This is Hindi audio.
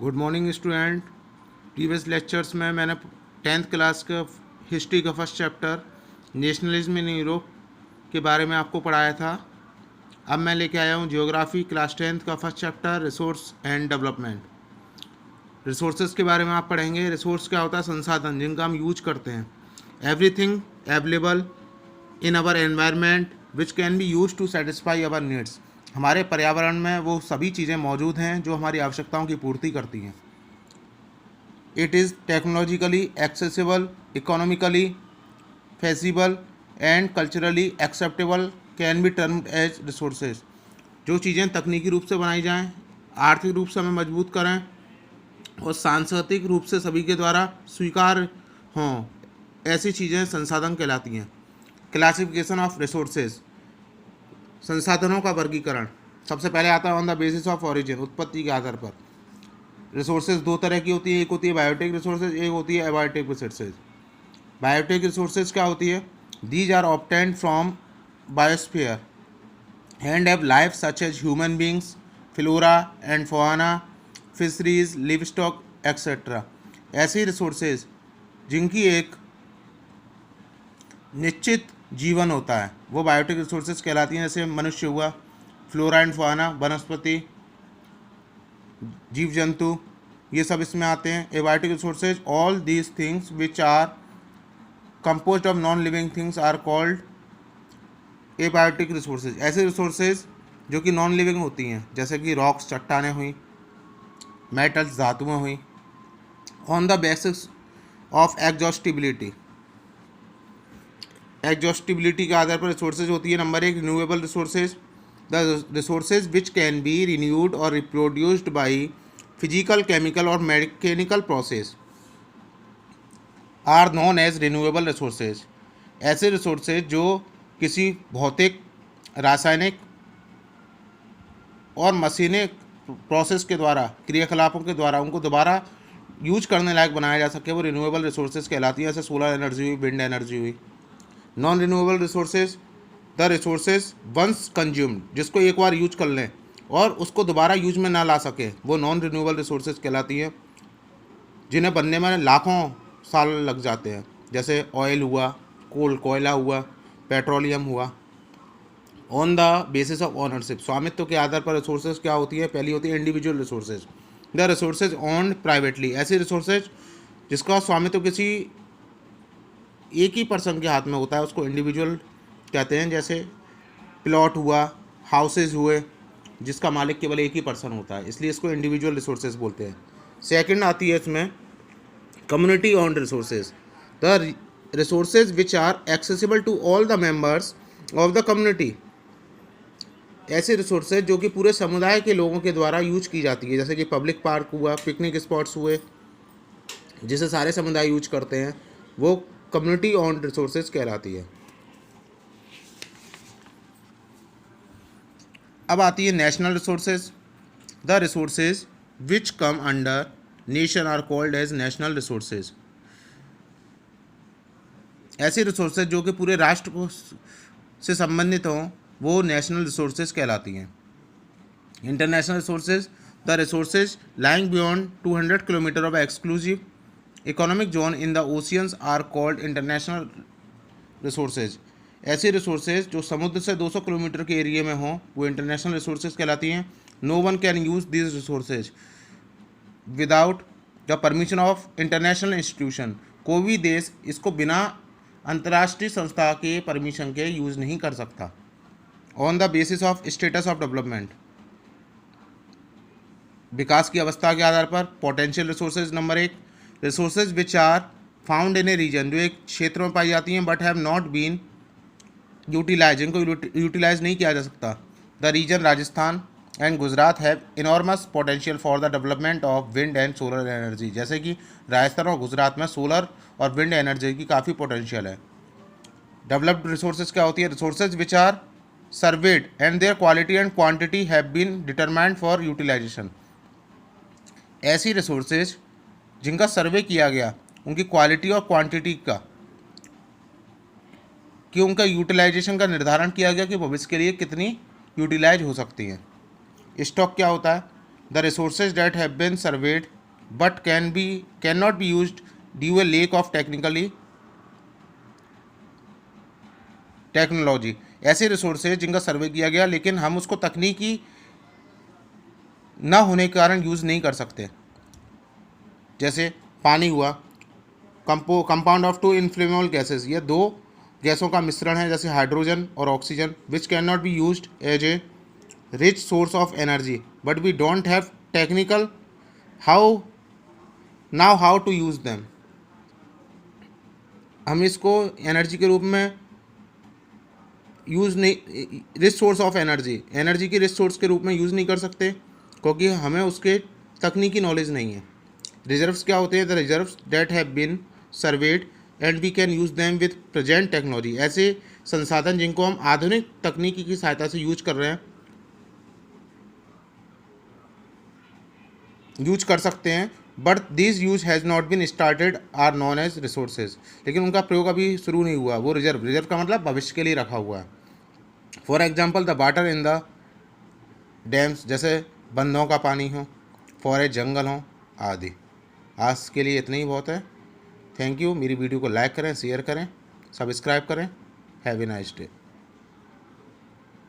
Good morning student. Previous lectures में मैंने 10th क्लास का हिस्ट्री का first chapter nationalism in Europe के बारे में आपको पढ़ाया था। अब मैं लेके आया हूँ जियोग्राफी क्लास 10th का first chapter resource and development. Resources के बारे में आप पढ़ेंगे। रिसोर्स क्या होता है? संसाधन जिनका हम यूज करते हैं। Everything available in our environment which can be use to satisfy our needs. हमारे पर्यावरण में वो सभी चीज़ें मौजूद हैं जो हमारी आवश्यकताओं की पूर्ति करती हैं। It is technologically accessible, economically feasible and culturally acceptable, can be termed as resources. जो चीज़ें तकनीकी रूप से बनाई जाएं, आर्थिक रूप से हमें मजबूत करें और सांस्कृतिक रूप से सभी के द्वारा स्वीकार हों, ऐसी चीज़ें संसाधन कहलाती हैं। क्लासिफिकेशन ऑफ रिसोर्सेज, संसाधनों का वर्गीकरण। सबसे पहले आता है on the basis of origin, उत्पत्ति के आधार पर। रिसोर्सेज दो तरह की होती है, एक होती है बायोटिक रिसोर्सेज, एक होती है एबायोटिक रिसोर्सेज। बायोटिक रिसोर्सेज क्या होती है? These are obtained from biosphere and have life such as human beings, flora and fauna, fisheries, livestock etcetera. ऐसी रिसोर्सेज जिनकी एक निश्चित जीवन होता है वो बायोटिक रिसोर्सेज कहलाती हैं। जैसे मनुष्य हुआ, फ्लोरा एंड फौना, वनस्पति, जीव जंतु, ये सब इसमें आते हैं। Abiotic resources, all these things which are composed of non living things are called abiotic resources. ऐसे रिसोर्सेज जो कि नॉन लिविंग होती हैं, जैसे कि रॉक्स, चट्टानें हुई, मेटल्स, धातुएं हुई। On the basis of exhaustibility, exhaustibility के आधार पर रिसोर्सेज होती है। नंबर एक, renewable resources, the resources which can be renewed और रिप्रोड्यूस्ड बाई फिजिकल, केमिकल और mechanical process are known as renewable resources. ऐसे रिसोर्सेज जो किसी भौतिक, रासायनिक और मशीनिक प्रोसेस के द्वारा, क्रियाकलापों के द्वारा उनको दोबारा यूज करने लायक बनाया जा सके, वो रिन्यूएबल रिसोर्सेज कहलाती है। जैसे सोलर एनर्जी हुई, विंड एनर्जी हुई। Non renewable resources, the resources once consumed, जिसको एक बार यूज कर लें और उसको दोबारा यूज में ना ला सके, वो नॉन रिन्यूएबल रिसोर्सेज कहलाती हैं, जिन्हें बनने में लाखों साल लग जाते हैं। जैसे ऑयल हुआ, कोयला हुआ, पेट्रोलियम हुआ। On the basis of ownership, स्वामित्व के आधार पर रिसोर्सेज क्या होती है? पहली होती है individual resources, the resources owned privately. ऐसी रिसोर्सेज जिसका स्वामित्व किसी एक ही पर्सन के हाथ में होता है उसको इंडिविजुअल कहते हैं। जैसे प्लॉट हुआ, हाउसेज हुए, जिसका मालिक केवल एक ही पर्सन होता है, इसलिए इसको इंडिविजुअल रिसोर्सेज बोलते हैं। सेकंड आती है इसमें community owned resources, the resources which are accessible to all the members of the community. ऐसे रिसोर्सेज जो कि पूरे समुदाय के लोगों के द्वारा यूज की जाती है, जैसे कि पब्लिक पार्क हुआ, पिकनिक स्पॉट्स हुए, जिसे सारे समुदाय यूज करते हैं, वो कम्युनिटी ऑन्ड रिसोर्सेज कहलाती है। अब आती है national resources, the resources which come under nation are called as national resources. ऐसे रिसोर्सेज जो कि पूरे राष्ट्र को से संबंधित हों, वो नेशनल रिसोर्सेज कहलाती हैं। International resources, the resources lying beyond 200 kilometre of exclusive economic zone in the oceans are called international resources. ऐसे रिसोर्सेज जो समुद्र से 200 किलोमीटर के एरिया में हों, वो इंटरनेशनल रिसोर्सेज कहलाती हैं। No one can use this resources without the permission of international institution. कोई भी देश इसको बिना अंतर्राष्ट्रीय संस्था के परमिशन के यूज़ नहीं कर सकता। On the basis of status of development, विकास की अवस्था के आधार पर। पोटेंशियल रिसोर्सेज, नंबर एक, resources which are found in a region, जो एक क्षेत्र में पाई जाती हैं, but have not been utilise, इनको यूटिलाइज नहीं किया जा सकता। The region Rajasthan and Gujarat have enormous potential for the development of wind and solar energy. जैसे कि राजस्थान और गुजरात में सोलर और विंड एनर्जी की काफ़ी पोटेंशियल है। डेवलप्ड रिसोर्सेज क्या होती है? Resources which are surveyed and their quality and quantity have been determined for utilisation. ऐसी रिसोर्सेज जिनका सर्वे किया गया, उनकी क्वालिटी और क्वांटिटी का, कि उनका यूटिलाइजेशन का निर्धारण किया गया कि भविष्य के लिए कितनी यूटिलाइज हो सकती हैं। स्टॉक क्या होता है? The resources that have been surveyed but can not be used due a lack of technology. ऐसे रिसोर्सेज जिनका सर्वे किया गया लेकिन हम उसको तकनीकी ना होने के कारण यूज़ नहीं कर सकते। जैसे पानी हुआ, compound of two inflammable gases, ये दो गैसों का मिश्रण है जैसे हाइड्रोजन और oxygen, which can not be used as a rich source of energy but we don't have technical how to use them. हम इसको एनर्जी के रूप में यूज़ नहीं, रिच सोर्स ऑफ एनर्जी की रिच सोर्स के रूप में यूज़ नहीं कर सकते क्योंकि हमें उसके तकनीकी नॉलेज नहीं है। रिजर्व्स क्या होते हैं? The reserves that have been surveyed and we can use them with present technology. ऐसे संसाधन जिनको हम आधुनिक तकनीकी की सहायता से यूज कर सकते हैं, but this use has not been started are known as resources. लेकिन उनका प्रयोग अभी शुरू नहीं हुआ। वो रिजर्व का मतलब भविष्य के लिए रखा हुआ है। For example the water in the dams, जैसे बंधों का पानी हो, फॉरेस्ट जंगल हो आदि। आज के लिए इतना ही बहुत है। Thank you. मेरी वीडियो को लाइक करें, शेयर करें, सब्सक्राइब करें। Have a nice day.